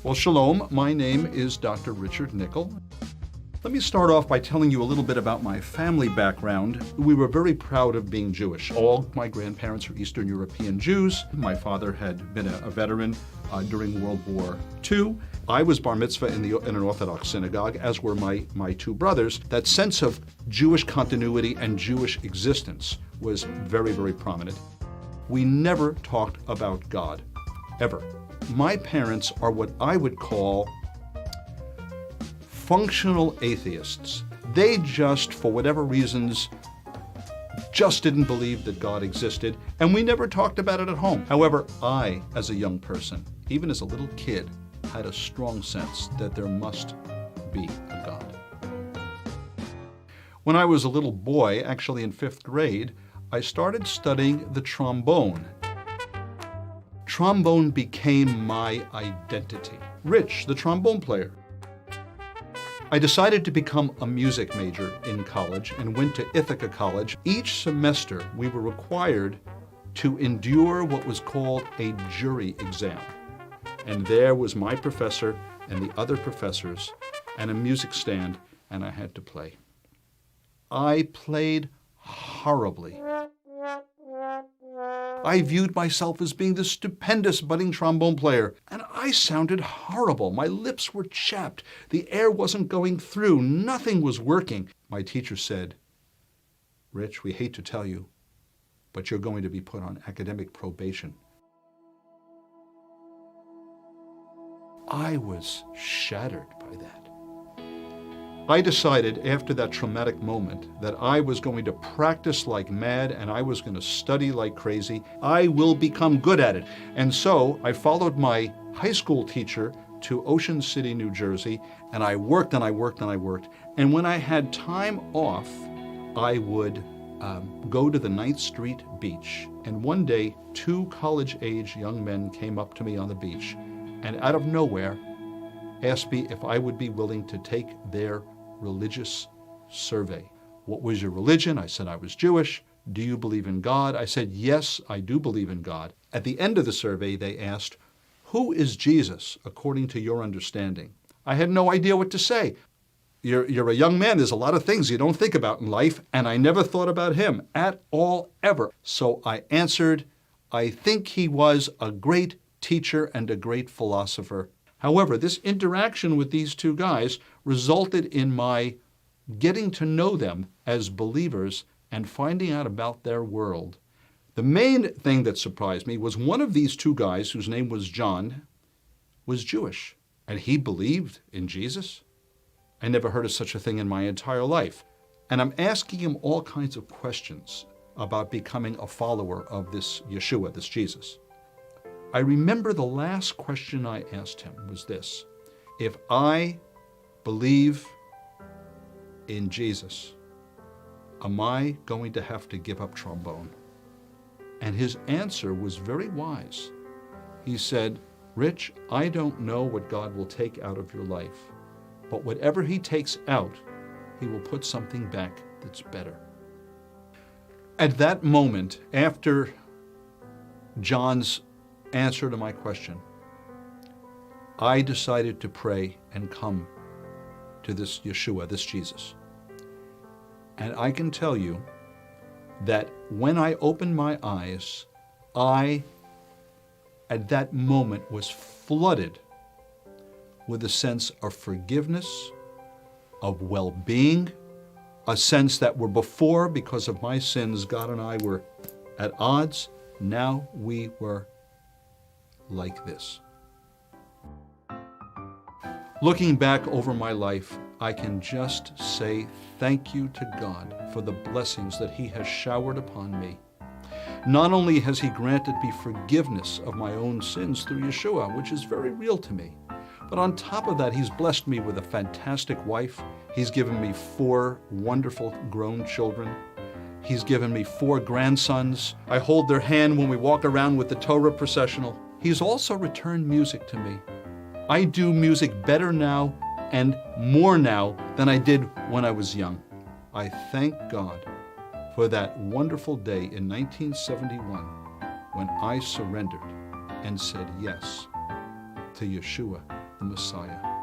Well, shalom. My name is Dr. Richard Nickel. Let me start off by telling you a little bit about my family background. We were very proud of being Jewish. All my grandparents are Eastern European Jews. My father had been a veteran during World War II. I was bar mitzvah in an Orthodox synagogue, as were my two brothers. That sense of Jewish continuity and Jewish existence was very, very prominent. We never talked about God, ever. My parents are what I would call functional atheists. They just, for whatever reasons, just didn't believe that God existed, and we never talked about it at home. However, I, as a young person, even as a little kid, had a strong sense that there must be a God. When I was a little boy, actually in 5th grade, I started studying the trombone. Trombone became my identity. Rich, the trombone player. I decided to become a music major in college and went to Ithaca College. Each semester, we were required to endure what was called a jury exam. And there was my professor and the other professors and a music stand, and I had to play. I played horribly. I viewed myself as being this stupendous budding trombone player, and I sounded horrible. My lips were chapped. The air wasn't going through. Nothing was working. My teacher said, "Rich, we hate to tell you, but you're going to be put on academic probation." I was shattered by that. I decided after that traumatic moment that I was going to practice like mad and I was going to study like crazy. I will become good at it. And so I followed my high school teacher to Ocean City, New Jersey, and I worked and I worked and I worked. And when I had time off, I would go to the 9th Street beach. And one day, 2 college-age young men came up to me on the beach and out of nowhere asked me if I would be willing to take their religious survey. What was your religion? I said I was Jewish. Do you believe in God? I said, yes, I do believe in God. At the end of the survey, they asked, who is Jesus according to your understanding? I had no idea what to say. You're a young man. There's a lot of things you don't think about in life, and I never thought about him at all, ever. So I answered, I think he was a great teacher and a great philosopher. However, this interaction with these 2 guys resulted in my getting to know them as believers and finding out about their world. The main thing that surprised me was one of these 2 guys, whose name was John, was Jewish, and he believed in Jesus. I never heard of such a thing in my entire life. And I'm asking him all kinds of questions about becoming a follower of this Yeshua, this Jesus. I remember the last question I asked him was this: if I believe in Jesus, am I going to have to give up trombone? And his answer was very wise. He said, Rich, I don't know what God will take out of your life, but whatever he takes out, he will put something back that's better. At that moment, after John's answer to my question, I decided to pray and come to this Yeshua, this Jesus. And I can tell you that when I opened my eyes, I, at that moment, was flooded with a sense of forgiveness, of well-being, a sense that were before, because of my sins, God and I were at odds. Now we were like this. Looking back over my life, I can just say thank you to God for the blessings that he has showered upon me. Not only has he granted me forgiveness of my own sins through Yeshua, which is very real to me, but on top of that, he's blessed me with a fantastic wife. He's given me 4 wonderful grown children. He's given me 4 grandsons. I hold their hand when we walk around with the Torah processional. He's also returned music to me. I do music better now and more now than I did when I was young. I thank God for that wonderful day in 1971 when I surrendered and said yes to Yeshua, the Messiah.